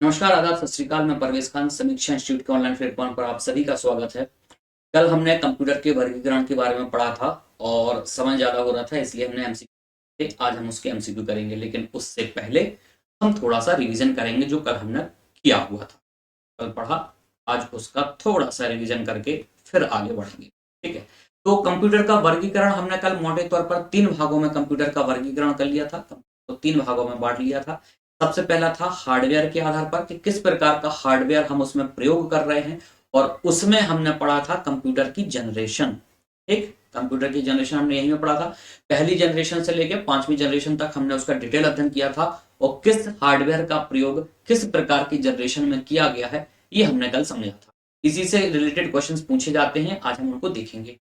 नमस्कार, आदाब, सत श्रीकाल। मैं परवेज खान, समीक्षा इंस्टीट्यूट के ऑनलाइन प्लेटफॉर्म पर आप सभी का स्वागत है। कल हमने कंप्यूटर के वर्गीकरण के बारे में पढ़ा था और समय ज़्यादा हो रहा था, इसलिए हमने एमसीक्यू थे। आज हम उसके एमसीक्यू करेंगे, लेकिन उससे पहले हम थोड़ा सा रिवीजन करेंगे जो कल हमने किया हुआ था। कल पढ़ा, आज उसका थोड़ा सा रिवीजन करके फिर आगे बढ़ेंगे। ठीक है। तो कंप्यूटर का वर्गीकरण हमने कल मोटे तौर पर तीन भागों में कंप्यूटर का वर्गीकरण कर लिया था। तो तीन भागों में बांट लिया था। सबसे पहला था हार्डवेयर के आधार पर कि किस प्रकार का हार्डवेयर हम उसमें प्रयोग कर रहे हैं, और उसमें हमने पढ़ा था कंप्यूटर की जनरेशन। ठीक, कंप्यूटर की जनरेशन हमने यही में पढ़ा था। पहली जनरेशन से लेकर पांचवी जनरेशन तक हमने उसका डिटेल अध्ययन किया था, और किस हार्डवेयर का प्रयोग किस प्रकार की जनरेशन में किया गया है ये हमने कल समझा था। इसी से रिलेटेड क्वेश्चंस पूछे जाते हैं, आज हम उनको देखेंगे।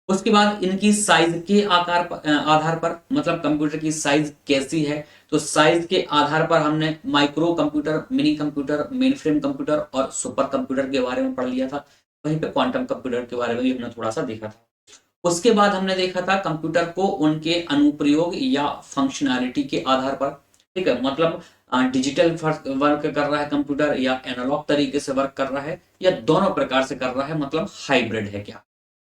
उसके बाद इनकी साइज के आधार पर, मतलब कंप्यूटर की साइज कैसी है, तो साइज के आधार पर हमने micro computer, mini computer, main frame computer और सुपर कंप्यूटर के बारे में पढ़ लिया था। वहीं पे क्वांटम कंप्यूटर के बारे में भी हमने थोड़ा सा देखा था। उसके बाद हमने देखा था कंप्यूटर को उनके अनुप्रयोग या फंक्शनैलिटी के आधार पर। ठीक है, मतलब डिजिटल वर्क कर रहा है कंप्यूटर, या एनालॉग तरीके से वर्क कर रहा है, या दोनों प्रकार से कर रहा है, मतलब हाइब्रिड है क्या।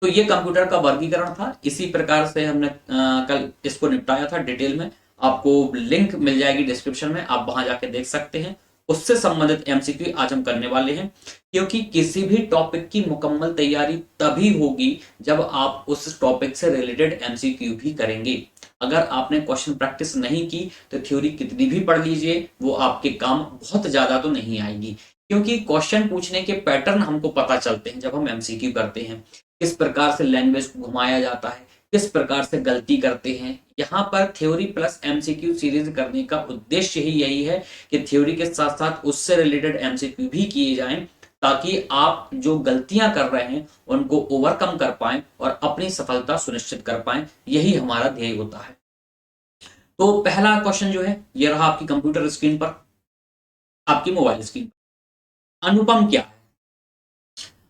तो ये कंप्यूटर का वर्गीकरण था। इसी प्रकार से हमने कल इसको निपटाया था डिटेल में। आपको लिंक मिल जाएगी डिस्क्रिप्शन में, आप वहां जाके देख सकते हैं। उससे संबंधित एमसीक्यू आज हम करने वाले हैं, क्योंकि किसी भी टॉपिक की मुकम्मल तैयारी तभी होगी जब आप उस टॉपिक से रिलेटेड एमसीक्यू भी करेंगे। अगर आपने क्वेश्चन प्रैक्टिस नहीं की तो थ्योरी कितनी भी पढ़ लीजिए, वो आपके काम बहुत ज्यादा तो नहीं आएगी। क्योंकि क्वेश्चन पूछने के पैटर्न हमको पता चलते हैं जब हम एमसीक्यू करते हैं। किस प्रकार से लैंग्वेज को घुमाया जाता है, किस प्रकार से गलती करते हैं। यहाँ पर थ्योरी प्लस एमसीक्यू सीरीज करने का उद्देश्य ही यही है कि थ्योरी के साथ साथ उससे रिलेटेड एमसीक्यू भी किए जाएं, ताकि आप जो गलतियां कर रहे हैं उनको ओवरकम कर पाएं और अपनी सफलता सुनिश्चित कर पाएं। यही हमारा ध्येय होता है। तो पहला क्वेश्चन जो है ये रहा आपकी कंप्यूटर स्क्रीन पर, आपकी मोबाइल स्क्रीन पर। अनुपम क्या है?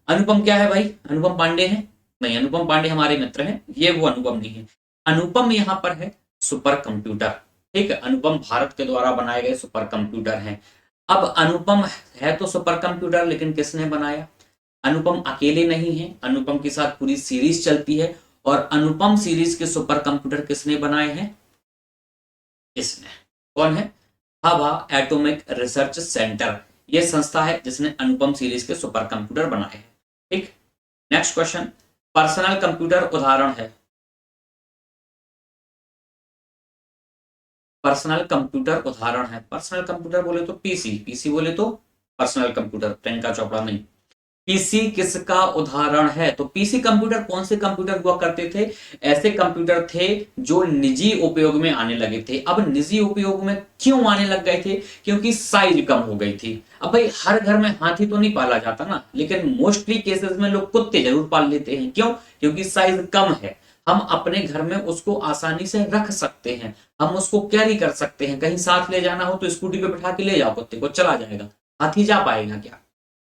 अनुपम क्या है भाई? अनुपम पांडे है? नहीं, अनुपम पांडे हमारे मित्र हैं, ये वो अनुपम नहीं है। अनुपम यहाँ पर है सुपर कंप्यूटर। ठीक है, अनुपम भारत के द्वारा बनाए गए सुपर कंप्यूटर हैं। अब अनुपम है तो सुपर कंप्यूटर, लेकिन किसने बनाया? अनुपम अकेले नहीं है, अनुपम के साथ पूरी सीरीज चलती है। और अनुपम सीरीज के सुपर कंप्यूटर किसने बनाए हैं? इसने। कौन है? भाभा एटॉमिक रिसर्च सेंटर, ये संस्था है जिसने अनुपम सीरीज के सुपर कंप्यूटर बनाए हैं। ठीक। नेक्स्ट क्वेश्चन, पर्सनल कंप्यूटर उदाहरण है। पर्सनल कंप्यूटर उदाहरण है, पर्सनल कंप्यूटर बोले तो पीसी, पीसी बोले तो पर्सनल कंप्यूटर, प्रियंका चोपड़ा नहीं। पीसी किसका उदाहरण है? तो पीसी कंप्यूटर कौन से कंप्यूटर हुआ करते थे? ऐसे कंप्यूटर थे जो निजी उपयोग में आने लगे थे। अब निजी उपयोग में क्यों आने लग गए थे? क्योंकि साइज कम हो गई थी। अब भाई हर घर में हाथी तो नहीं पाला जाता ना, लेकिन मोस्टली केसेस में लोग कुत्ते जरूर पाल लेते हैं। क्यों? क्योंकि साइज कम है। हम अपने घर में उसको आसानी से रख सकते हैं, हम उसको कैरी कर सकते हैं। कहीं साथ ले जाना हो तो स्कूटी पे बैठा के ले जाओ कुत्ते को, चला जाएगा। हाथी जा पाएगा क्या?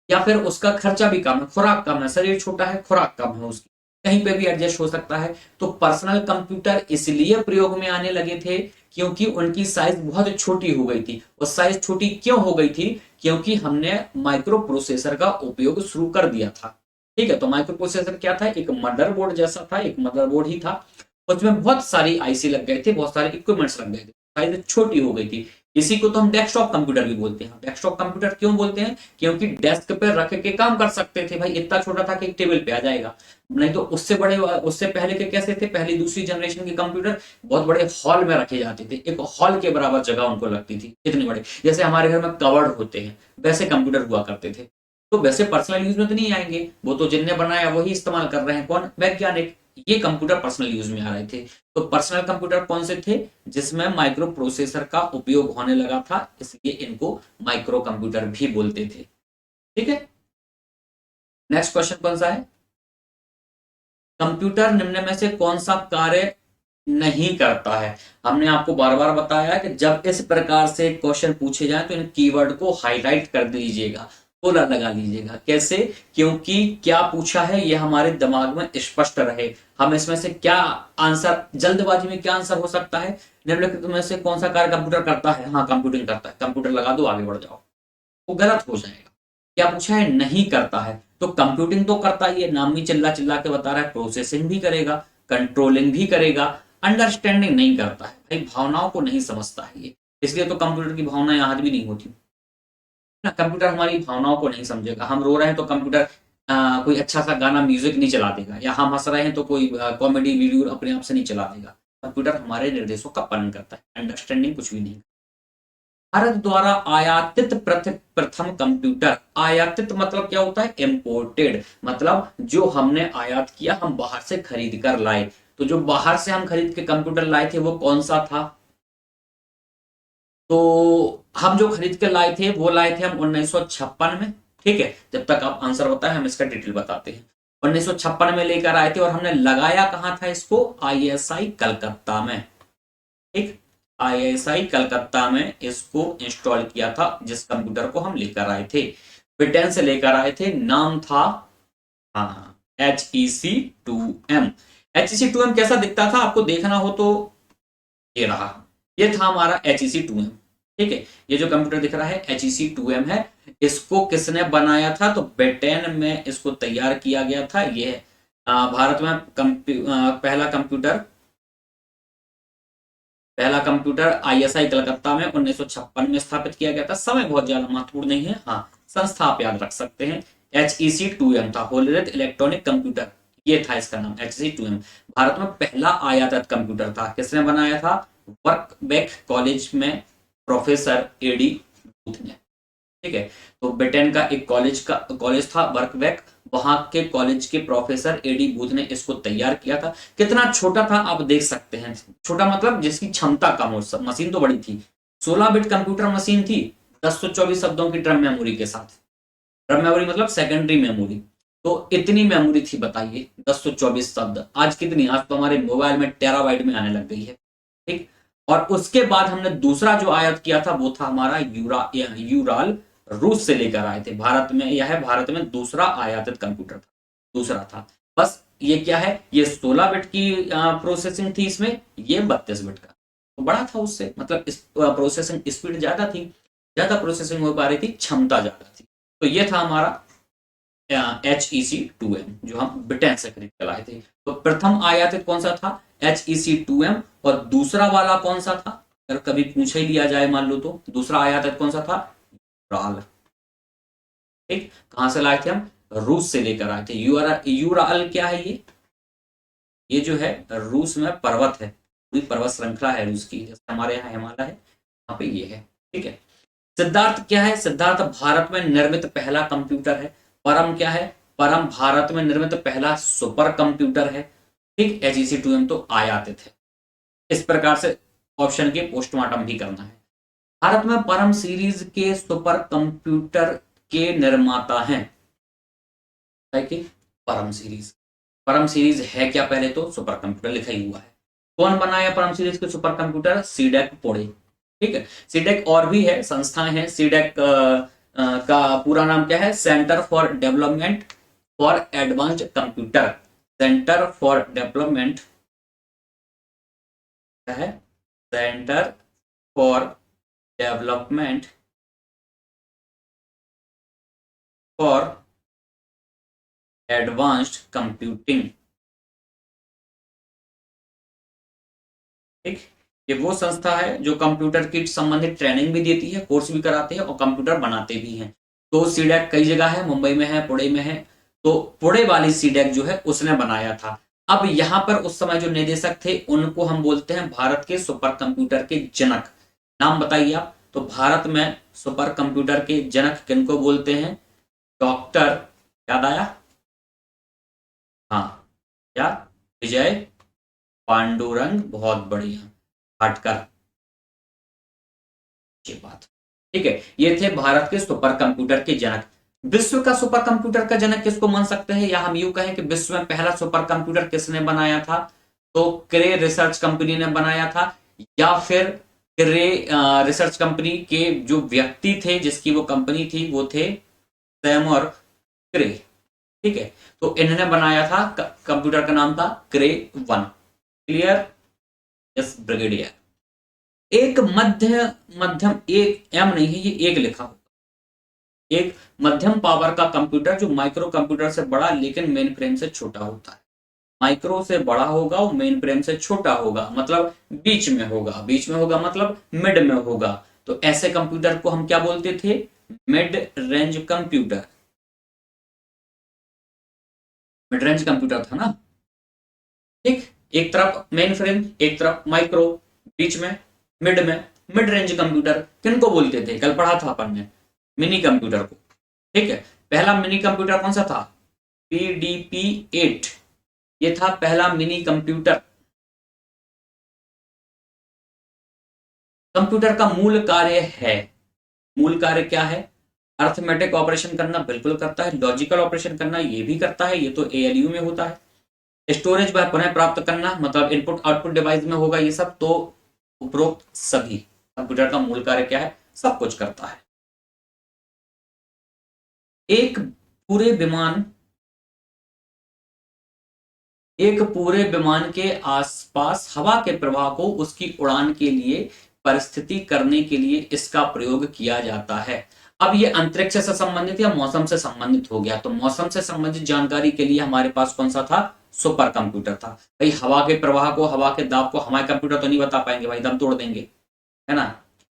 या फिर उसका खर्चा भी कम है, खुराक कम है, शरीर छोटा है, खुराक कम है उसकी, कहीं पे भी एडजस्ट हो सकता है। तो पर्सनल कंप्यूटर इसलिए प्रयोग में आने लगे थे क्योंकि उनकी साइज बहुत छोटी हो गई थी। और साइज छोटी क्यों हो गई थी? क्योंकि हमने माइक्रो प्रोसेसर का उपयोग शुरू कर दिया था। ठीक है, तो माइक्रो प्रोसेसर क्या था? एक मदरबोर्ड जैसा था, एक मदरबोर्ड ही था। उसमें बहुत सारी आईसी लग गए थे, बहुत सारे इक्विपमेंट्स लग गए थे, साइज छोटी हो गई थी। इसी को तो हम डेस्कटॉप कंप्यूटर भी बोलते हैं। डेस्कटॉप कंप्यूटर क्यों बोलते हैं? क्योंकि डेस्क पे रख के काम कर सकते थे। भाई इतना छोटा था कि एक टेबल पे आ जाएगा। नहीं तो उससे बड़े, उससे पहले के कैसे थे? पहली दूसरी जनरेशन के कंप्यूटर बहुत बड़े हॉल में रखे जाते थे, एक हॉल के बराबर जगह उनको लगती थी, इतने बड़े, जैसे हमारे घर में कवर्ड होते हैं वैसे कंप्यूटर हुआ करते थे। तो वैसे पर्सनल यूज में तो नहीं आएंगे, वो तो जिनने बनाया वही इस्तेमाल कर रहे हैं। कौन? वैज्ञानिक। ये कंप्यूटर पर्सनल यूज में आ रहे थे। तो पर्सनल कंप्यूटर कौन से थे? जिसमें माइक्रो प्रोसेसर का उपयोग होने लगा था, इसलिए इनको माइक्रो कंप्यूटर भी बोलते थे। ठीक है। नेक्स्ट क्वेश्चन कौन सा है? कंप्यूटर निम्न में से कौन सा कार्य नहीं करता है? हमने आपको बार बार बताया कि जब इस प्रकार से क्वेश्चन पूछे जाए तो इन कीवर्ड को हाईलाइट कर दीजिएगा, बोला लगा लीजिएगा। कैसे? क्योंकि क्या पूछा है ये हमारे दिमाग में स्पष्ट रहे। हम इसमें से क्या आंसर, जल्दबाजी में क्या आंसर हो सकता है? निम्नलिखित में से कौन सा कार्य कंप्यूटर करता है? हाँ, कंप्यूटिंग करता है। कंप्यूटर लगा दो, आगे बढ़ जाओ। वो गलत हो जाएगा। क्या पूछा है? नहीं करता है। तो कंप्यूटिंग तो करता ही है, नाम ही चिल्ला चिल्ला के बता रहा है। प्रोसेसिंग भी करेगा, कंट्रोलिंग भी करेगा, अंडरस्टैंडिंग नहीं करता है भाई, भावनाओं को नहीं समझता है ये। इसलिए तो कंप्यूटर की भावनाएं आज भी नहीं होती ना। कंप्यूटर हमारी भावनाओं को नहीं समझेगा। हम रो रहे हैं तो कंप्यूटर कोई अच्छा सा गाना म्यूजिक नहीं चला देगा, या हम हंस रहे हैं तो कोई कॉमेडी वीडियो अपने आप से नहीं चला देगा। कंप्यूटर हमारे निर्देशों का पालन करता है, अंडरस्टैंडिंग कुछ भी नहीं। भारत द्वारा आयातित प्रथम कंप्यूटर। आयातित मतलब क्या होता है? इम्पोर्टेड, मतलब जो हमने आयात किया, हम बाहर से खरीद कर लाए। तो जो बाहर से हम खरीद के कंप्यूटर लाए थे वो कौन सा था? तो हम जो खरीद के लाए थे वो लाए थे हम 1956 में। ठीक है, जब तक आप आंसर बताएं हम इसका डिटेल बताते हैं। 1956 में लेकर आए थे और हमने लगाया कहां था इसको? आईएसआई कलकत्ता में। ठीक, आईएसआई कलकत्ता में इसको इंस्टॉल किया था, जिस कंप्यूटर को हम लेकर आए थे। ब्रिटेन से लेकर आए थे, नाम था हाँ HEC2M। HEC2M कैसा दिखता था आपको देखना हो तो ये रहा, ये था हमारा HEC2M। ठीक है, ये जो कंप्यूटर दिख रहा है HEC2M है। इसको किसने बनाया था? तो ब्रिटेन में इसको तैयार किया गया था। ये भारत में पहला कंप्यूटर आईएसआई कलकत्ता में 1956 में स्थापित किया गया था। समय बहुत ज्यादा महत्वपूर्ण नहीं है, हाँ संस्था आप याद रख सकते हैं। HEC2M था, होलरेथ इलेक्ट्रॉनिक कंप्यूटर, ये था इसका नाम HEC2M। भारत में पहला आयातित कंप्यूटर था। किसने बनाया था? वर्कबेक कॉलेज में प्रोफेसर एडी बूथ ने। ठीक है, तो ब्रिटेन का एक कॉलेज था वर्कबेक, वहां के कॉलेज के प्रोफेसर एडी बूथ ने इसको तैयार किया था। कितना छोटा था आप देख सकते हैं, छोटा मतलब जिसकी क्षमता कम हो। मशीन तो बड़ी थी, 16 बिट कंप्यूटर मशीन थी, 1024 शब्दों की ड्रम मेमोरी के साथ। ड्रम मेमोरी मतलब सेकेंडरी मेमोरी। तो इतनी मेमोरी थी, बताइए 1024 शब्द। आज कितनी? आज तो हमारे मोबाइल में टेराबाइट में आने लग गई है। ठीक, और उसके बाद हमने दूसरा जो आयात किया था वो था हमारा यूराल, रूस से लेकर आए थे। भारत में यह है, भारत में दूसरा आयातित कंप्यूटर था, दूसरा था। बस ये क्या है? ये 16 बिट की प्रोसेसिंग थी इसमें, ये 32 बिट का, तो बड़ा था उससे, मतलब इस प्रोसेसिंग स्पीड ज्यादा थी, ज्यादा प्रोसेसिंग हो पा रही थी, क्षमता ज्यादा थी। तो ये था हमारा HEC2M जो हम ब्रिटेन से खरीद कर लाए थे। तो प्रथम आयातित कौन सा था? HEC2M। और दूसरा वाला कौन सा था? अगर कभी पूछ ही लिया जाए मान लो, तो दूसरा आयातित कौन सा था? यूराल। ठीक, कहां से लाए थे हम? रूस से लेकर आए थे। यूराल क्या है? ये जो है रूस में पर्वत है, पूरी पर्वत श्रृंखला है रूस की, जैसे हमारे यहाँ हिमालय है, वहां पे ये है। ठीक है, सिद्धार्थ क्या है? सिद्धार्थ भारत में निर्मित पहला कंप्यूटर है। परम क्या है? परम भारत में निर्मित पहला सुपर कंप्यूटर है। ठीक, HEC2M तो आयातित है। इस प्रकार से ऑप्शन के पोस्टमार्टम भी करना है। भारत में परम सीरीज के सुपर कंप्यूटर के निर्माता हैं। कि परम सीरीज है क्या? पहले तो सुपर कंप्यूटर लिखा ही हुआ है। कौन बनाया परम सीरीज के सुपर कंप्यूटर? सीडेक पुणे। ठीक है, सीडेक और भी है, संस्थाएं हैं। सीडेक का पूरा नाम क्या है? Centre for development for advanced computer. Centre for development है, centre for development for advanced computing. ठीक, ये वो संस्था है जो कंप्यूटर की संबंधित ट्रेनिंग भी देती है, कोर्स भी कराते हैं और कंप्यूटर बनाते भी हैं। तो सीडेक कई जगह है, मुंबई में है, पुणे में है। तो पुणे वाली सीडेक जो है उसने बनाया था। अब यहां पर उस समय जो निदेशक थे उनको हम बोलते हैं भारत के सुपर कंप्यूटर के जनक। नाम बताइए आप। तो भारत में सुपर कंप्यूटर के जनक किनको बोलते हैं? डॉक्टर, याद आया? हाँ, क्या? विजय पांडुरंग, बहुत बढ़िया, हटकर ये बात। ठीक है, ये थे भारत के सुपर कंप्यूटर के जनक। विश्व का सुपर कंप्यूटर का जनक किसको मान सकते हैं, या हम यूं कहें कि विश्व में पहला सुपर कंप्यूटर किसने बनाया था? तो क्रे रिसर्च कंपनी ने बनाया था, या फिर क्रे रिसर्च कंपनी के जो व्यक्ति थे, जिसकी वो कंपनी थी, वो थे सैमर क्रे। ठीक है, तो इन्होंने बनाया था, कंप्यूटर का नाम था क्रे 1। क्लियर? Yes brigadier. एक मध्यम, एक एम नहीं है, ये एक लिखा होगा। एक मध्यम पावर का कंप्यूटर जो माइक्रो कंप्यूटर से बड़ा लेकिन मेन फ्रेम से छोटा होता है। माइक्रो से बड़ा होगा और मेन फ्रेम से छोटा होगा, मतलब बीच में होगा। बीच में होगा मतलब मिड में होगा। तो ऐसे कंप्यूटर को हम क्या बोलते थे? Mid range computer. Mid range computer था ना, ठीक। एक तरफ मेन फ्रेम, एक तरफ माइक्रो, बीच में मिड में मिड रेंज कंप्यूटर। किनको बोलते थे? कल पढ़ा था अपन ने, मिनी कंप्यूटर को। ठीक है, पहला मिनी कंप्यूटर कौन सा था? PDP-8। ये था पहला मिनी कंप्यूटर। कंप्यूटर का मूल कार्य है, मूल कार्य क्या है? अर्थमेटिक ऑपरेशन करना बिल्कुल करता है, लॉजिकल ऑपरेशन करना ये भी करता है, ये तो ALU में होता है। स्टोरेज व पुनः प्राप्त करना, मतलब इनपुट आउटपुट डिवाइस में होगा ये सब। तो उपरोक्त सभी कंप्यूटर का मूल कार्य क्या है? सब कुछ करता है। एक पूरे विमान एक पूरे विमान के आसपास हवा के प्रवाह को उसकी उड़ान के लिए परिस्थिति करने के लिए इसका प्रयोग किया जाता है। अब ये अंतरिक्ष से संबंधित या मौसम से संबंधित हो गया। तो मौसम से संबंधित जानकारी के लिए हमारे पास कौन सा था? सुपर कंप्यूटर था। भाई हवा के प्रवाह को, हवा के दाब को हमारे कंप्यूटर तो नहीं बता पाएंगे भाई, दम तोड़ देंगे, है ना।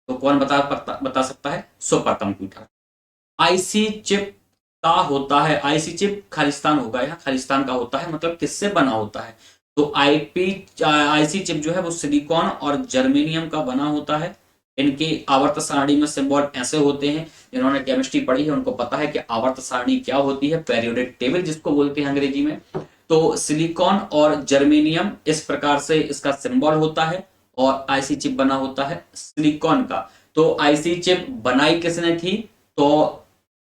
तो कौन बता सकता है? Super computer. आईसी चिप का होता है, आईसी चिप खालिस्तान होगा, यहाँ खालिस्तान का होता है, मतलब किससे बना होता है? तो आईसी चिप जो है वो सिलिकॉन और जर्मेनियम का बना होता है। इनके आवर्त सारणी में सिंबल ऐसे होते हैं। जिन्होंने केमिस्ट्री पढ़ी है उनको पता है कि आवर्त सारणी क्या होती है, पेरियोडिक टेबल जिसको बोलते हैं अंग्रेजी में। तो सिलिकॉन और जर्मेनियम इस प्रकार से इसका सिंबल होता है, और आईसी चिप बना होता है सिलिकॉन का। तो आईसी चिप बनाई किसने थी? तो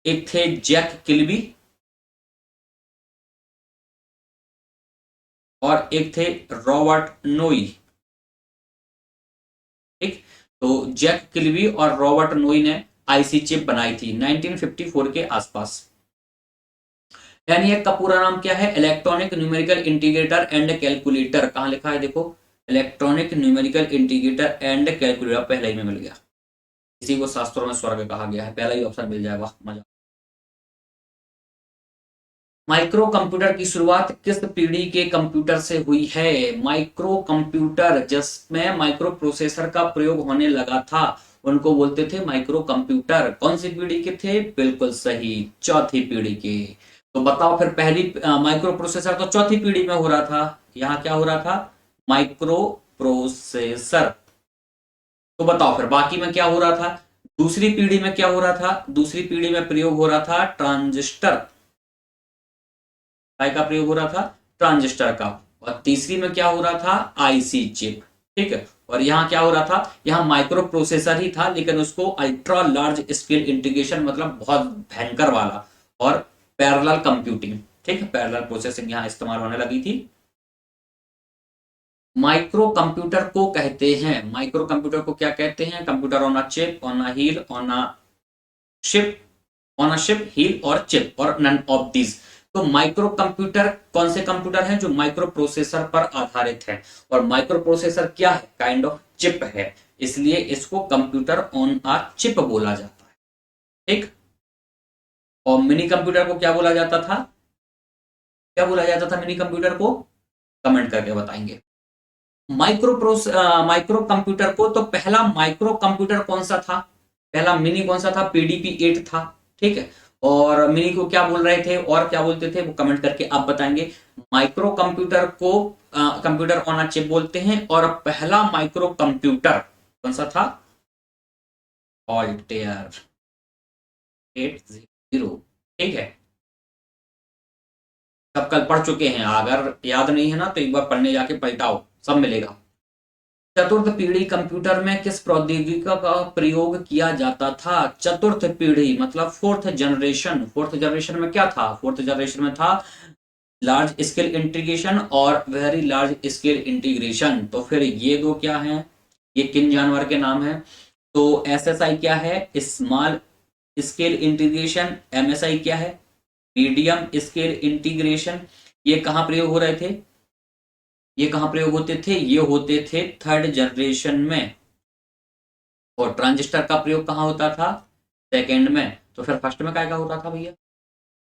एक थे जैक किल्बी और एक थे रॉबर्ट नोई। ठीक, तो जैक किल्बी और रॉबर्ट नोई ने आईसी चिप बनाई थी 1954 के आसपास। यानी का पूरा नाम क्या है? Electronic numerical integrator and calculator. कहां लिखा है देखो, electronic numerical integrator and calculator, पहले ही में मिल गया। इसी को शास्त्रों में स्वर्ग कहा गया है, पहला ही ऑप्शन मिल जाएगा, मजा। माइक्रो कंप्यूटर की शुरुआत किस पीढ़ी के कंप्यूटर से हुई है? माइक्रो कंप्यूटर जिसमें माइक्रो प्रोसेसर का प्रयोग होने लगा था उनको बोलते थे माइक्रो कंप्यूटर। कौन सी पीढ़ी के थे? बिल्कुल सही, चौथी पीढ़ी के। तो बताओ फिर, पहली माइक्रो प्रोसेसर तो चौथी पीढ़ी में हो रहा था, यहाँ क्या हो रहा था? Micro processor. तो बताओ फिर बाकी में क्या हो रहा था? दूसरी पीढ़ी में क्या हो रहा था? दूसरी पीढ़ी में प्रयोग हो रहा था ट्रांजिस्टर। का प्रयोग हो रहा था? ट्रांजिस्टर का। और तीसरी में क्या हो रहा था? IC chip. ठीक है, और यहां क्या हो रहा था? यहां माइक्रो प्रोसेसर ही था, लेकिन उसको अल्ट्रा लार्ज स्केल इंटीग्रेशन, मतलब बहुत भयंकर वाला, और पैरेलल कंप्यूटिंग, ठीक है, पैरेलल प्रोसेसिंग यहां इस्तेमाल होने लगी थी। माइक्रो कंप्यूटर को कहते हैं, माइक्रो कंप्यूटर को क्या कहते हैं? Computer on a chip, on a heel, on a ship, on a ship, heel और चिप, और नन ऑफ दीज। तो माइक्रो कंप्यूटर कौन से कंप्यूटर हैं? जो माइक्रो प्रोसेसर पर आधारित है। और माइक्रो प्रोसेसर क्या है? काइंड ऑफ चिप है, इसलिए इसको कंप्यूटर ऑन अ चिप बोला जाता है। ठीक, और मिनी कंप्यूटर को क्या बोला जाता था? क्या बोला जाता था मिनी कंप्यूटर को? कमेंट करके बताएंगे। माइक्रो कंप्यूटर को, तो पहला माइक्रो कंप्यूटर कौन सा था? पहला मिनी कौन सा था? PDP-8 था। ठीक है, और मिनी को क्या बोल रहे थे और क्या बोलते थे वो कमेंट करके आप बताएंगे। माइक्रो कंप्यूटर को कंप्यूटर ऑन अ चिप बोलते हैं, और पहला माइक्रो कंप्यूटर कौन सा था? ऑल्टेयर 80। ठीक है, सब कल पढ़ चुके हैं, अगर याद नहीं है ना तो एक बार पढ़ने जाके पलटाओ, सब मिलेगा। चतुर्थ पीढ़ी कंप्यूटर में किस प्रौद्योगिकी का प्रयोग किया जाता था? चतुर्थ पीढ़ी मतलब फोर्थ जनरेशन। फोर्थ जनरेशन में क्या था? फोर्थ जनरेशन में था लार्ज स्केल इंटीग्रेशन और वेरी लार्ज स्केल इंटीग्रेशन। तो फिर ये दो क्या हैं? ये किन जानवर के नाम हैं? तो SSI क्या है? Small scale integration. MSI क्या है? Medium scale integration. ये कहां प्रयोग हो रहे थे? ये कहां प्रयोग होते थे? ये होते थे थर्ड जनरेशन में। और ट्रांजिस्टर का प्रयोग कहां होता था? सेकेंड में, तो फिर फर्स्ट में क्या हो रहा था भैया?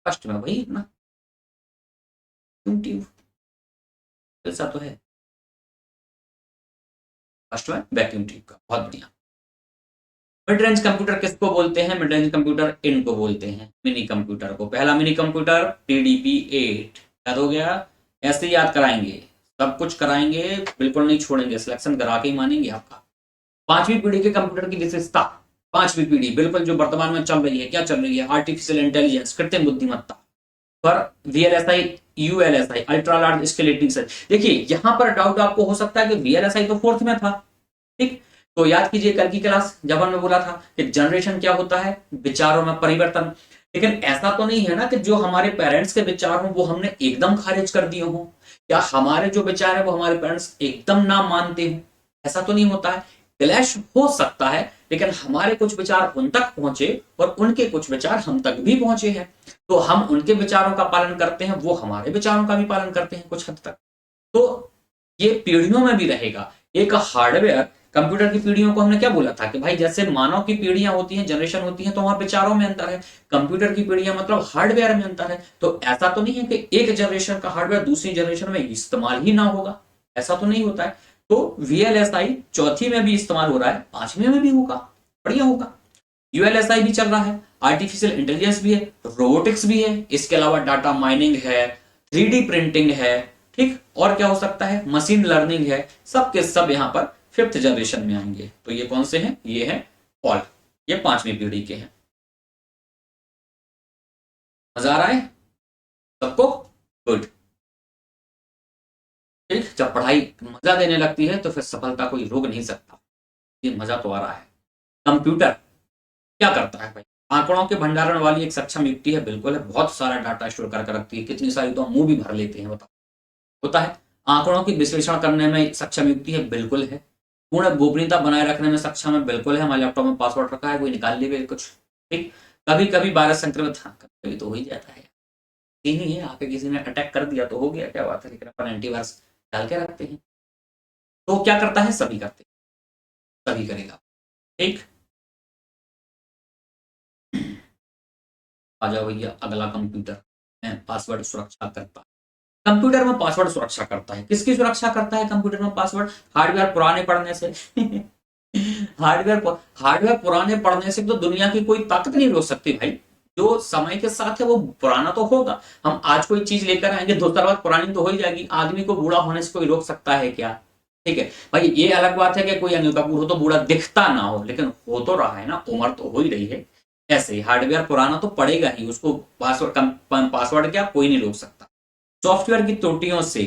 फर्स्ट में वही ना, ट्यूब, ऐसा तो है। फर्स्ट में वैक्यूम ट्यूब का, बहुत बढ़िया। मिड रेंज कंप्यूटर किसको बोलते हैं? मिड रेंज कंप्यूटर इनको बोलते हैं, मिनी कंप्यूटर को। पहला मिनी कंप्यूटर TDP-8, याद हो गया? ऐसे ही याद कराएंगे, सब कुछ कराएंगे, बिल्कुल नहीं छोड़ेंगे, सिलेक्शन करा के ही मानेंगे आपका। पांचवी पीढ़ी के कंप्यूटर की विशेषता, पांचवी पीढ़ी बिल्कुल जो वर्तमान में चल रही है, क्या चल रही है? आर्टिफिशियल इंटेलिजेंस, कृत्रिम बुद्धिमत्ता पर VLSI, ULSI, अल्ट्रा लार्ज स्केलेटिंग सर्च। देखिए यहां पर डाउट आपको हो सकता है कि VLSI तो फोर्थ में था, ठीक? तो याद कीजिए कल की क्लास जब हमने बोला था कि जनरेशन क्या होता है? विचारों में परिवर्तन। लेकिन ऐसा तो नहीं है ना कि जो हमारे पेरेंट्स के विचार हों वो हमने एकदम खारिज कर दिए हों, या हमारे जो विचार है वो हमारे पेरेंट्स एकदम ना मानते हों, ऐसा तो नहीं होता है। क्लैश हो सकता है, लेकिन हमारे कुछ विचार उन तक पहुंचे और उनके कुछ विचार हम तक भी पहुंचे हैं, तो हम उनके विचारों का पालन करते हैं, वो हमारे विचारों का भी पालन करते हैं कुछ हद तक। तो ये पीढ़ियों में भी रहेगा। एक हार्डवेयर कंप्यूटर की पीढ़ियों को हमने क्या बोला था कि भाई जैसे मानव की पीढ़ियां होती हैं, जनरेशन होती हैं, तो वहां विचारों में अंतर है। कंप्यूटर की पीढ़ियां मतलब हार्डवेयर में अंतर है। तो ऐसा तो नहीं है कि एक जनरेशन का हार्डवेयर दूसरी जनरेशन में इस्तेमाल ही ना होगा, ऐसा तो नहीं होता है। तो VLSI चौथी में भी इस्तेमाल हो रहा है, पांचवी में भी होगा, बढ़िया होगा। ULSI भी चल रहा है, आर्टिफिशियल इंटेलिजेंस भी है, रोबोटिक्स भी है, इसके अलावा डाटा माइनिंग है, 3D प्रिंटिंग है, ठीक? और क्या हो सकता है? मशीन लर्निंग है, सब के सब यहां पर फिफ्थ जनरेशन में आएंगे। तो ये कौन से हैं? ये हैं ऑल, ये पांचवी पीढ़ी के हैं। मजा आ रहा है सबको? गुड। ठीक, जब पढ़ाई मजा देने लगती है तो फिर सफलता कोई रोक नहीं सकता। ये मजा तो आ रहा है। कंप्यूटर क्या करता है भाई? आंकड़ों के भंडारण वाली एक सक्षम युक्ति है, बिल्कुल है। बहुत सारा डाटा स्टोर करके रखती है, कितनी सारी तो हम मुंह भी भर लेते हैं, बताओ। होता है। आंकड़ों की विश्लेषण करने में सक्षम युक्ति है, बिल्कुल है। पूर्ण गोपनीयता बनाए रखने में सक्षम है, बिल्कुल है। हमारे लैपटॉप में पासवर्ड रखा है, कोई निकाल ले कुछ, ठीक? कभी कभी वायरस संक्रमित, हाँ कभी तो हो ही जाता है, ये नहीं है आके किसी ने अटैक कर दिया तो हो गया, क्या बात है, लेकिन अपन एंटीवायरस डाल के रखते हैं। तो क्या करता है? सभी करते हैं, सभी करेगा, ठीक? आ जाओ भैया, अगला कंप्यूटर में पासवर्ड सुरक्षा करता है। कंप्यूटर में पासवर्ड सुरक्षा करता है, किसकी सुरक्षा करता है कंप्यूटर में पासवर्ड? हार्डवेयर पुराने पड़ने से हार्डवेयर पुराने पड़ने से तो दुनिया की कोई ताकत नहीं रोक सकती भाई। जो समय के साथ है वो पुराना तो होगा। हम आज कोई चीज लेकर आएंगे, 2 साल बाद पुरानी तो हो ही जाएगी। आदमी को बूढ़ा होने से कोई रोक सकता है क्या? ठीक है भाई, ये अलग बात है कि कोई अनिल कपूर हो तो बूढ़ा दिखता ना हो, लेकिन हो तो रहा है ना, उम्र तो हो ही रही है। ऐसे ही हार्डवेयर पुराना तो पड़ेगा ही, उसको पासवर्ड क्या कोई नहीं रोक सकता। सॉफ्टवेयर की त्रुटियों से,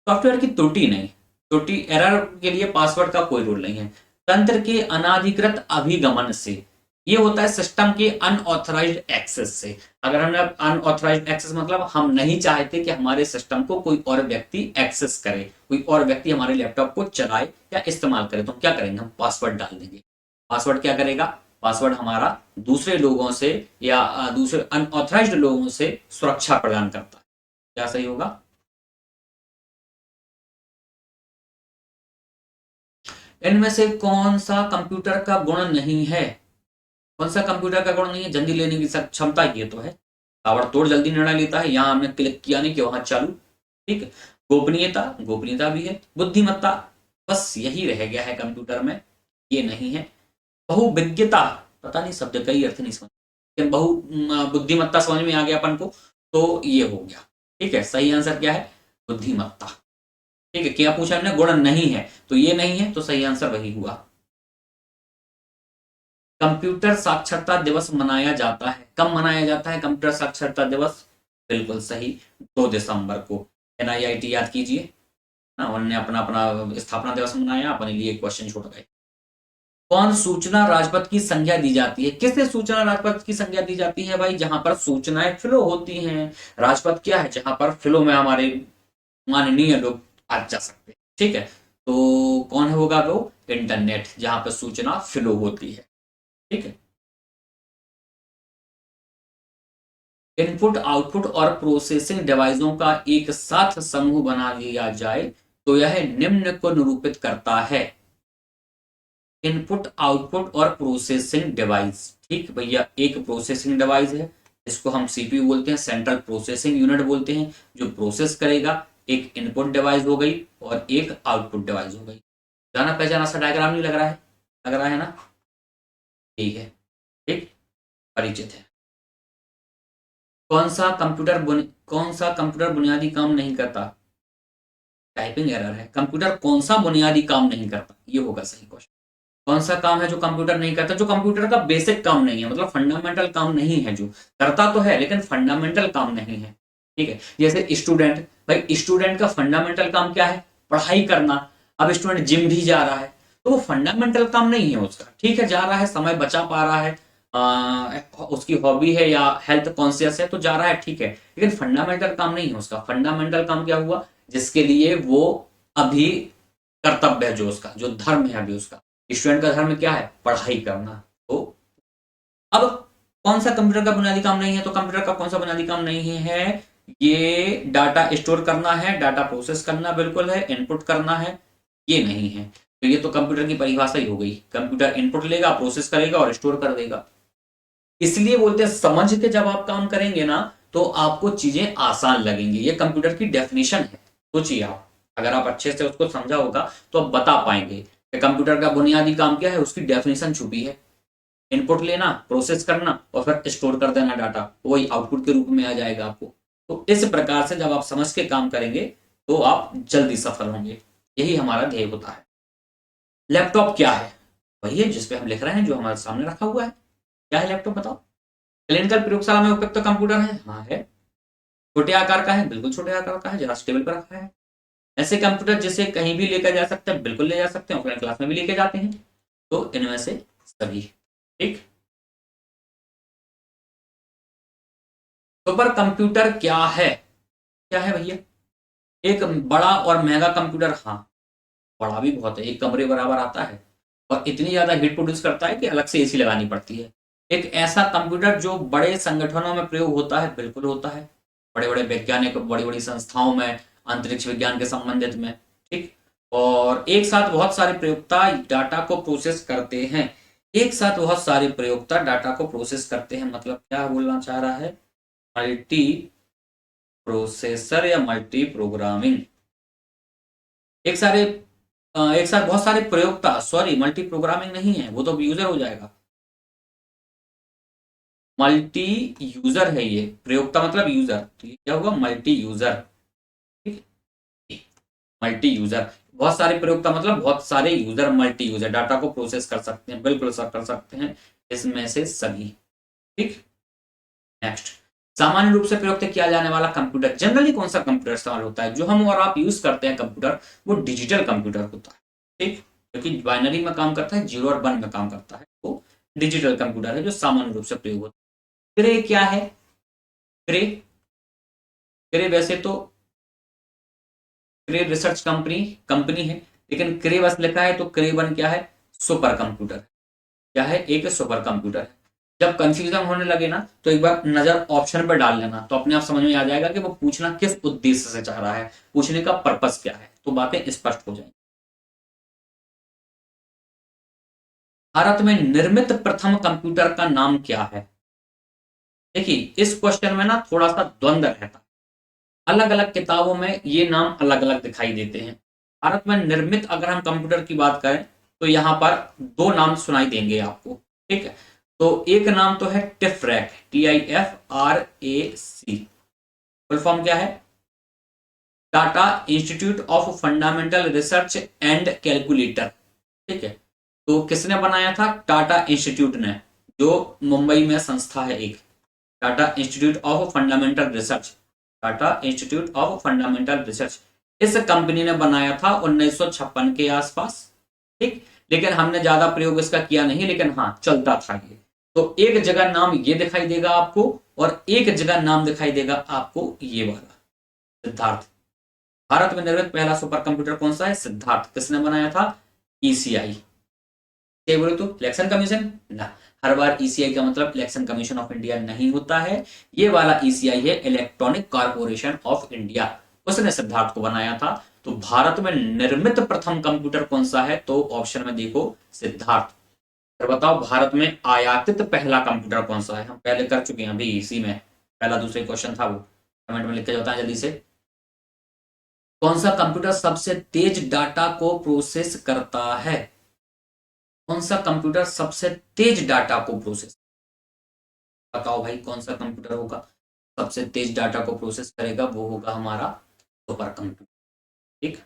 सॉफ्टवेयर की त्रुटि नहीं, त्रुटि एरर के लिए पासवर्ड का कोई रोल नहीं है। तंत्र के अनाधिकृत अभिगमन से, ये होता है सिस्टम के अनऑथराइज्ड एक्सेस से। अगर हमने अनऑथराइज्ड एक्सेस मतलब हम नहीं चाहते कि हमारे सिस्टम को कोई और व्यक्ति एक्सेस करे, कोई और व्यक्ति हमारे लैपटॉप को चलाए या इस्तेमाल करे, तो हम क्या करेंगे? हम पासवर्ड डाल देंगे। पासवर्ड क्या करेगा? पासवर्ड हमारा दूसरे लोगों से या दूसरे अनऑथराइज्ड लोगों से सुरक्षा प्रदान करता है। क्या सही होगा? इनमें से कौन सा कंप्यूटर का गुण नहीं है? कौन सा कंप्यूटर का गुण नहीं है? जल्दी लेने की क्षमता, ये तो है। ताबड़तोड़ जल्दी निर्णय लेता है, यहां हमने क्लिक किया नहीं कि वहां चालू, ठीक है। गोपनीयता, गोपनीयता भी है। बुद्धिमत्ता, बस यही रह गया है कंप्यूटर में, ये नहीं है। बहुविज्ञता, पता नहीं शब्द का ही अर्थ नहीं समझ, लेकिन बहु बुद्धिमत्ता समझ में आ गया अपन को, तो ये हो गया, ठीक है। सही आंसर क्या है? बुद्धिमत्ता, ठीक है। क्या पूछा हमने? गुण नहीं है, तो ये नहीं है, तो सही आंसर वही हुआ। कंप्यूटर साक्षरता दिवस मनाया जाता है, कब मनाया जाता है कंप्यूटर साक्षरता दिवस? बिल्कुल सही, 2 दिसंबर को। NIIT याद कीजिए ना, उन्होंने अपना अपना स्थापना दिवस मनाया, अपने लिए क्वेश्चन छोड़ गए। कौन सूचना राजपथ की संज्ञा दी जाती है? किससे सूचना राजपथ की संज्ञा दी जाती है भाई? जहां पर सूचनाएं फ्लो होती हैं। राजपथ क्या है? जहां पर फ्लो में हमारे माननीय लोग आ जा सकते हैं, ठीक है। तो कौन होगा वो? इंटरनेट, जहां पर सूचना फ्लो होती है, ठीक है। इनपुट, आउटपुट और प्रोसेसिंग डिवाइसों का एक साथ समूह बना लिया जाए तो यह निम्न को निरूपित करता है। इनपुट, आउटपुट और प्रोसेसिंग डिवाइस, ठीक भैया, एक प्रोसेसिंग डिवाइस है, इसको हम सीपीयू बोलते हैं, सेंट्रल प्रोसेसिंग यूनिट बोलते हैं, जो प्रोसेस करेगा। एक इनपुट डिवाइस हो गई और एक आउटपुट डिवाइस हो गई। जाना पहचाना सा डायग्राम नहीं लग रहा है? लग रहा है ना? ठीक है, ठीक, परिचित है। कौन सा कंप्यूटर बुनियादी काम नहीं करता? टाइपिंग एरर है। कंप्यूटर कौन सा बुनियादी काम नहीं करता, ये होगा सही क्वेश्चन। कौन सा काम है जो कंप्यूटर नहीं करता? जो कंप्यूटर का बेसिक काम नहीं है, मतलब फंडामेंटल काम नहीं है, जो करता तो है लेकिन फंडामेंटल काम नहीं है। ठीक है, जैसे स्टूडेंट, भाई स्टूडेंट का फंडामेंटल काम क्या है? पढ़ाई करना। अब स्टूडेंट जिम भी जा रहा है तो वो फंडामेंटल काम नहीं है उसका। ठीक है, जा रहा है, समय बचा पा रहा है, उसकी हॉबी है या हेल्थ कॉन्शियस है तो जा रहा है, ठीक है, लेकिन फंडामेंटल काम नहीं है उसका। फंडामेंटल काम क्या हुआ? जिसके लिए वो अभी कर्तव्य है, जो उसका जो धर्म है अभी उसका, स्टूडेंट का धर्म क्या है? पढ़ाई करना। तो अब कौन सा कंप्यूटर का बुनियादी काम नहीं है? तो कंप्यूटर का कौन सा बुनियादी काम नहीं है? ये डाटा स्टोर करना है, डाटा प्रोसेस करना बिल्कुल है, इनपुट करना है, ये नहीं है। तो ये तो कंप्यूटर की परिभाषा ही हो गई। कंप्यूटर इनपुट लेगा, प्रोसेस करेगा और स्टोर कर देगा। इसलिए बोलते हैं समझ के जब आप काम करेंगे ना तो आपको चीजें आसान लगेंगी। ये कंप्यूटर की डेफिनेशन है। सोचिए आप, अगर आप अच्छे से उसको समझा होगा तो आप बता पाएंगे कि कंप्यूटर का बुनियादी काम क्या है। उसकी डेफिनेशन छुपी है, इनपुट लेना, प्रोसेस करना और फिर स्टोर कर देना डाटा, वही आउटपुट के रूप में आ जाएगा आपको। तो इस प्रकार से जब आप समझ के काम करेंगे तो आप जल्दी सफल होंगे। यही हमारा ध्येय होता है। लैपटॉप क्या है? वही है जिसपे हम लिख रहे हैं, जो हमारे सामने रखा हुआ है। क्या है लैपटॉप, बताओ? क्लिनिकल प्रयोगशाला में उपयुक्त कंप्यूटर है? हाँ है। छोटे आकार का है? बिल्कुल छोटे आकार का है, जरा टेबल पर रखा है। ऐसे कंप्यूटर जिसे कहीं भी लेकर जा सकते हैं? बिल्कुल ले जा सकते हैं, ऑफलाइन क्लास में भी लेके जाते हैं। तो इनमें से सभी। ठीक, सुपर कंप्यूटर क्या है? क्या है भैया? एक बड़ा और महंगा कंप्यूटर। हाँ, बड़ा भी बहुत है, एक कमरे बराबर आता है और इतनी ज्यादा हीट प्रोड्यूस करता है कि अलग से एसी लगानी पड़ती है। एक ऐसा कंप्यूटर जो बड़े संगठनों में प्रयोग होता है? बिल्कुल होता है, बड़े बड़े वैज्ञानिक, बड़ी बड़ी संस्थाओं में, अंतरिक्ष विज्ञान के संबंधित में। ठीक, और एक साथ बहुत सारे प्रयोक्ता डाटा को प्रोसेस करते हैं। एक साथ बहुत सारे प्रयोक्ता डाटा को प्रोसेस करते हैं, मतलब क्या बोलना चाह रहा है? मल्टी प्रोसेसर या मल्टी प्रोग्रामिंग। एक सारे एक साथ बहुत सारे प्रयोक्ता, सॉरी मल्टी प्रोग्रामिंग नहीं है, वो तो यूजर हो जाएगा। मल्टी यूजर है ये, प्रयोक्ता मतलब यूजर, तो ये क्या होगा? Multi user. ठीक है, मल्टी यूजर, बहुत सारे प्रयोक्ता मतलब बहुत सारे यूजर, मल्टी यूजर डाटा को प्रोसेस कर सकते हैं, बिल्कुल सब कर सकते हैं इसमें से सभी। ठीक, नेक्स्ट, सामान्य रूप से प्रयुक्त किया जाने वाला कंप्यूटर, जनरली कौन सा कंप्यूटर इस्तेमाल होता है? जो हम और आप यूज करते हैं कंप्यूटर, वो डिजिटल कंप्यूटर होता है। ठीक, क्योंकि बाइनरी में काम करता है, जीरो और वन में काम करता है, वो डिजिटल कंप्यूटर है जो सामान्य रूप से प्रयोग होता है। क्रे क्या है? क्रे, क्रे वैसे तो क्रे रिसर्च कंपनी है, लेकिन क्रे बस लिखा है तो क्रे वन क्या है? Super computer. क्या है? एक सुपर कंप्यूटर है। जब कंफ्यूजन होने लगे ना तो एक बार नजर ऑप्शन पर डाल लेना, तो अपने आप समझ में आ जाएगा कि वो पूछना किस उद्देश्य से चाह रहा है, पूछने का पर्पस क्या है, तो बातें स्पष्ट हो जाएंगी। भारत में निर्मित प्रथम कंप्यूटर का नाम क्या है? देखिए, इस क्वेश्चन में ना थोड़ा सा द्वंद्व रहता है, अलग अलग किताबों में ये नाम अलग अलग दिखाई देते हैं। भारत में निर्मित अगर हम कंप्यूटर की बात करें तो यहां पर दो नाम सुनाई देंगे आपको। ठीक है, तो एक नाम तो है टिफरैक, TIFRAC। फुल फॉर्म क्या है? Tata institute of fundamental research and calculator. ठीक है, तो किसने बनाया था? टाटा इंस्टीट्यूट ने, जो मुंबई में संस्था है एक, Tata institute of fundamental research, Tata institute of fundamental research. इस कंपनी ने बनाया था 1956 के आसपास। ठीक, लेकिन हमने ज्यादा प्रयोग इसका किया नहीं, लेकिन हाँ चलता था ये। तो एक जगह नाम ये दिखाई देगा आपको और एक जगह नाम दिखाई देगा आपको ये वाला, सिद्धार्थ। भारत में निर्मित पहला सुपर कंप्यूटर कौन सा है? सिद्धार्थ। किसने बनाया था? ECI। क्या बोले तो इलेक्शन कमीशन ना, हर बार ECI का मतलब इलेक्शन कमीशन ऑफ इंडिया नहीं होता है। ये वाला ECI है इलेक्ट्रॉनिक कॉर्पोरेशन ऑफ इंडिया, उसने सिद्धार्थ को बनाया था। तो भारत में निर्मित प्रथम कंप्यूटर कौन सा है? तो ऑप्शन में देखो सिद्धार्थ। फिर बताओ भारत में आयातित पहला कंप्यूटर कौन सा है? हम पहले कर चुके हैं अभी इसी में, पहला दूसरे क्वेश्चन था वो, कमेंट में लिख के बताएं जल्दी से। कौन सा कंप्यूटर सबसे तेज डाटा को प्रोसेस करता है? कौन सा कंप्यूटर सबसे तेज डाटा को प्रोसेस, बताओ भाई कौन सा कंप्यूटर होगा सबसे तेज डाटा को प्रोसेस करेगा? वो होगा हमारा सुपर कंप्यूटर। ठीक।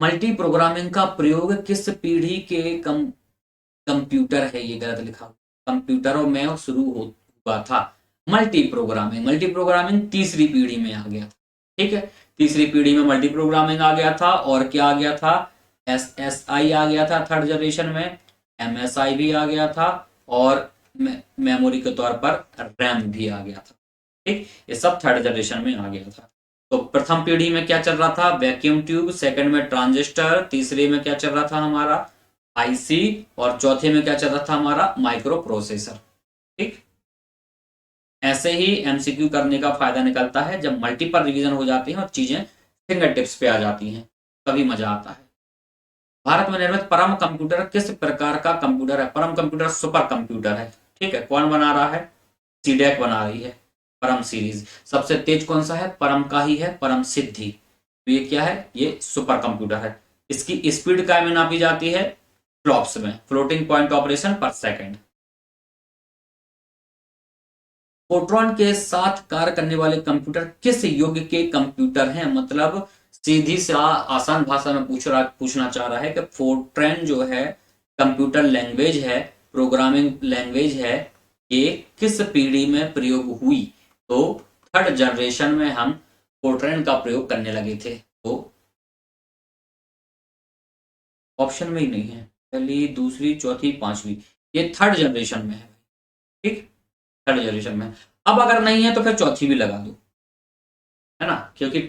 मल्टी प्रोग्रामिंग का प्रयोग किस पीढ़ी के कंप्यूटर है, ये गलत लिखा, कंप्यूटरों में शुरू हुआ था। मल्टी प्रोग्रामिंग तीसरी पीढ़ी में आ गया था। ठीक है, तीसरी पीढ़ी में मल्टी प्रोग्रामिंग आ गया था। और क्या आ गया था? SSI आ गया था थर्ड जनरेशन में, MSI भी आ गया था, और मेमोरी के तौर पर रैम भी आ गया था। ठीक, ये सब थर्ड जनरेशन में आ गया था। तो प्रथम पीढ़ी में क्या चल रहा था? वैक्यूम ट्यूब, सेकंड में ट्रांजिस्टर, तीसरे में क्या चल रहा था? हमारा आईसी, और चौथे में क्या चल रहा था? हमारा माइक्रो प्रोसेसर। ठीक, ऐसे ही एमसीक्यू करने का फायदा निकलता है जब मल्टीपल रिवीजन हो जाती हैं और चीजें फिंगर टिप्स पे आ जाती हैं, तभी मजा आता है। भारत में निर्मित परम कंप्यूटर किस प्रकार का कंप्यूटर है? परम कंप्यूटर सुपर कंप्यूटर है। ठीक है, कौन बना रहा है? सीडेक बना रही है परम सीरीज। सबसे तेज कौन सा है? परम का ही है, परम सिद्धि। तो ये क्या है? ये सुपर कंप्यूटर है। इसकी स्पीड काय में नापी जाती है? फ्लॉप्स में, फ्लोटिंग पॉइंट ऑपरेशन पर सेकंड। फोट्रॉन के साथ कार्य करने वाले कंप्यूटर किस युग के कंप्यूटर हैं? मतलब सीधी सा आसान भाषा में पूछना चाह रहा है कि फोर्ट्रैन जो है कंप्यूटर लैंग्वेज है, प्रोग्रामिंग लैंग्वेज है, ये किस पीढ़ी में प्रयोग हुई? तो थर्ड जनरेशन में हम फोर्ट्रैन का प्रयोग करने लगे थे। तो ऑप्शन में ही नहीं है, पहली, दूसरी, चौथी, पांचवी, ये थर्ड जनरेशन में है। ठीक, थर्ड जनरेशन में। अब अगर नहीं है तो फिर चौथी भी लगा दो, है ना, क्योंकि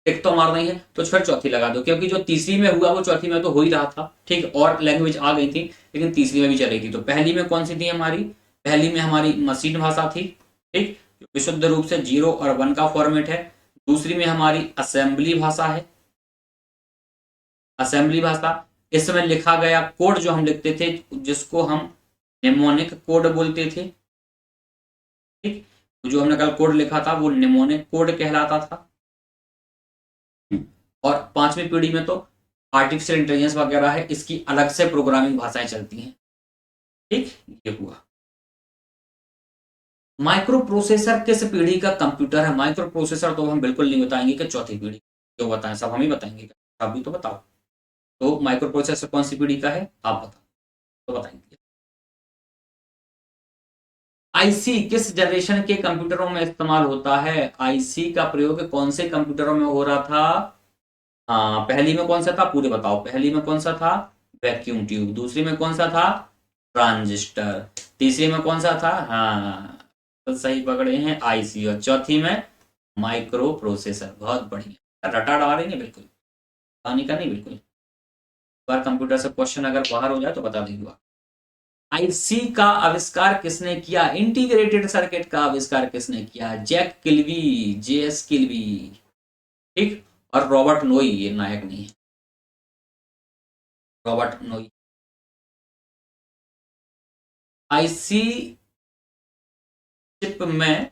टिक तो मारना ही है, तो फिर चौथी लगा दो, क्योंकि जो तीसरी में हुआ वो चौथी में तो हो ही रहा था। ठीक, और लैंग्वेज आ गई थी, लेकिन तीसरी में भी चल रही थी। तो पहली में कौन सी थी हमारी? पहली में हमारी मशीन भाषा थी। ठीक, विशुद्ध रूप से 0 और 1 का फॉर्मेट है। दूसरी में हमारी असेंबली भाषा है, असेंबली भाषा। इसमें लिखा गया कोड जो हम लिखते थे, जिसको हम निमोनिक कोड बोलते थे। ठीक, तो जो हमने कल कोड लिखा था वो निमोनिक कोड कहलाता था। और पांचवी पीढ़ी में तो आर्टिफिशियल इंटेलिजेंस वगैरह है, इसकी अलग से प्रोग्रामिंग भाषाएं चलती हैं। ठीक, ये हुआ। माइक्रो प्रोसेसर किस पीढ़ी का कंप्यूटर है? माइक्रो प्रोसेसर तो हम बिल्कुल नहीं बताएंगे कि चौथी पीढ़ी, क्यों बताएं, सब हम ही बताएंगे, आप भी तो बताओ। तो माइक्रो प्रोसेसर कौन सी पीढ़ी का है आप बताओ, तो बताएंगे। आईसी किस जनरेशन के कंप्यूटरों में इस्तेमाल होता है? आईसी का प्रयोग कौन से कंप्यूटरों में हो रहा था? हाँ, पहली में कौन सा था पूरे बताओ। पहली में कौन सा था? Vacuum tube. दूसरी में कौन सा था? ट्रांजिस्टर। तीसरी में कौन सा था? हाँ, तो सही पकड़े हैं, आईसी। और चौथी में माइक्रो प्रोसेसर। बहुत बढ़िया, रटा डाल रही है बिल्कुल, पानी का नहीं बिल्कुल। बार कंप्यूटर से क्वेश्चन अगर बाहर हो जाए तो बता दीजिएगा। आईसी का आविष्कार किसने किया? इंटीग्रेटेड सर्किट का आविष्कार किसने किया? Jack Kilby, JS Kilby. ठीक, और रॉबर्ट नोई, ये नायक नहीं है, रॉबर्ट नोई। आईसी चिप में,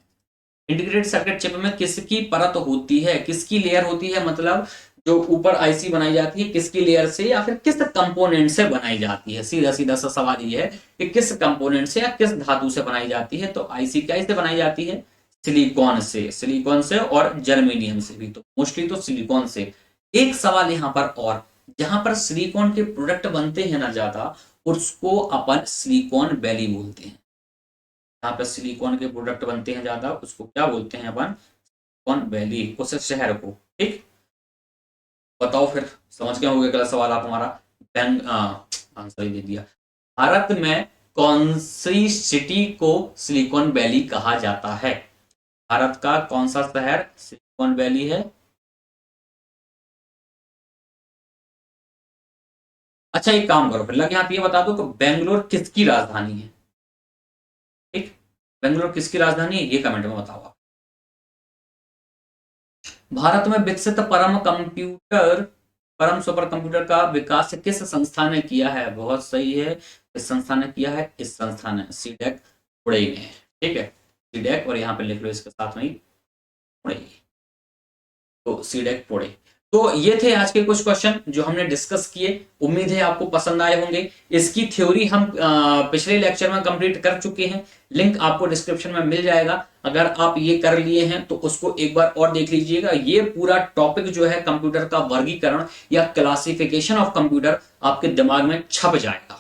इंटीग्रेटेड सर्किट चिप में किसकी परत होती है, किसकी लेयर होती है? मतलब जो ऊपर आईसी बनाई जाती है किसकी लेयर से या फिर किस कंपोनेंट से बनाई जाती है? सीधा सीधा सा सवाल ये है कि किस कंपोनेंट से या किस धातु से बनाई जाती है। तो आईसी क्या से बनाई जाती है? सिलिकॉन से, सिलिकॉन से और जर्मेनियम से भी, तो मोस्टली तो सिलिकॉन से। एक सवाल यहां पर और, जहां पर सिलिकॉन के प्रोडक्ट बनते हैं ना ज्यादा, उसको अपन सिलिकॉन वैली बोलते हैं। जहाँ पे सिलिकॉन के प्रोडक्ट बनते हैं ज्यादा, उसको क्या बोलते हैं अपन? सिलिकॉन वैली, उस शहर को। ठीक, बताओ फिर, समझ गए होंगे अगला सवाल आप हमारा। बैंक आंसर ही दे दिया। भारत में कौन सी सिटी को सिलिकॉन वैली कहा जाता है? भारत का कौन सा शहर सिलिकॉन वैली है? अच्छा, एक काम करो फिर, लगे आप ये बता दो कि बेंगलोर किसकी राजधानी है। ठीक, बेंगलोर किसकी राजधानी है, ये कमेंट में बताओ आप। भारत में विकसित परम कंप्यूटर परम सुपर कंप्यूटर का विकास किस संस्था ने किया है? बहुत सही है, इस संस्था ने किया है, इस संस्था ने सीडेक पुणे ने। ठीक है, सीडेक, और यहाँ पे लिख लो इसके साथ में पुणे, तो सीडेक पुणे। तो ये थे आज के कुछ क्वेश्चन जो हमने डिस्कस किए, उम्मीद है आपको पसंद आए होंगे। इसकी थ्योरी हम पिछले लेक्चर में कंप्लीट कर चुके हैं, लिंक आपको डिस्क्रिप्शन में मिल जाएगा। अगर आप ये कर लिए हैं तो उसको एक बार और देख लीजिएगा। ये पूरा टॉपिक जो है कंप्यूटर का वर्गीकरण या क्लासिफिकेशन ऑफ कंप्यूटर आपके दिमाग में छप जाएगा।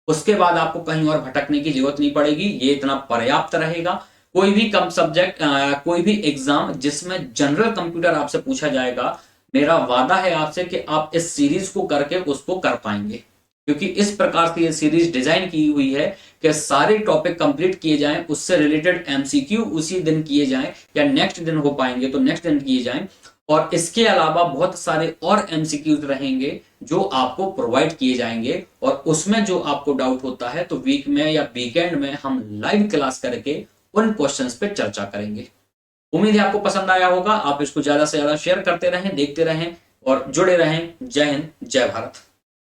उसके बाद आपको कहीं और भटकने की जरूरत नहीं पड़ेगी, ये इतना पर्याप्त रहेगा। कोई भी कम सब्जेक्ट, कोई भी एग्जाम जिसमें जनरल कंप्यूटर आपसे पूछा जाएगा, मेरा वादा है आपसे कि आप इस सीरीज को करके उसको कर पाएंगे, क्योंकि इस प्रकार से ये सीरीज डिजाइन की हुई है कि सारे टॉपिक कंप्लीट किए जाएं, उससे रिलेटेड एमसीक्यू उसी दिन किए जाएं, या नेक्स्ट दिन हो पाएंगे तो नेक्स्ट दिन किए जाएं, और इसके अलावा बहुत सारे और एमसीक्यूज रहेंगे जो आपको प्रोवाइड किए जाएंगे, और उसमें जो आपको डाउट होता है तो वीक में या वीकेंड में हम लाइव क्लास करके उन क्वेश्चंस पे चर्चा करेंगे। उम्मीद है आपको पसंद आया होगा। आप इसको ज्यादा से ज्यादा शेयर करते रहें, देखते रहें और जुड़े रहें। जय हिंद, जय भारत।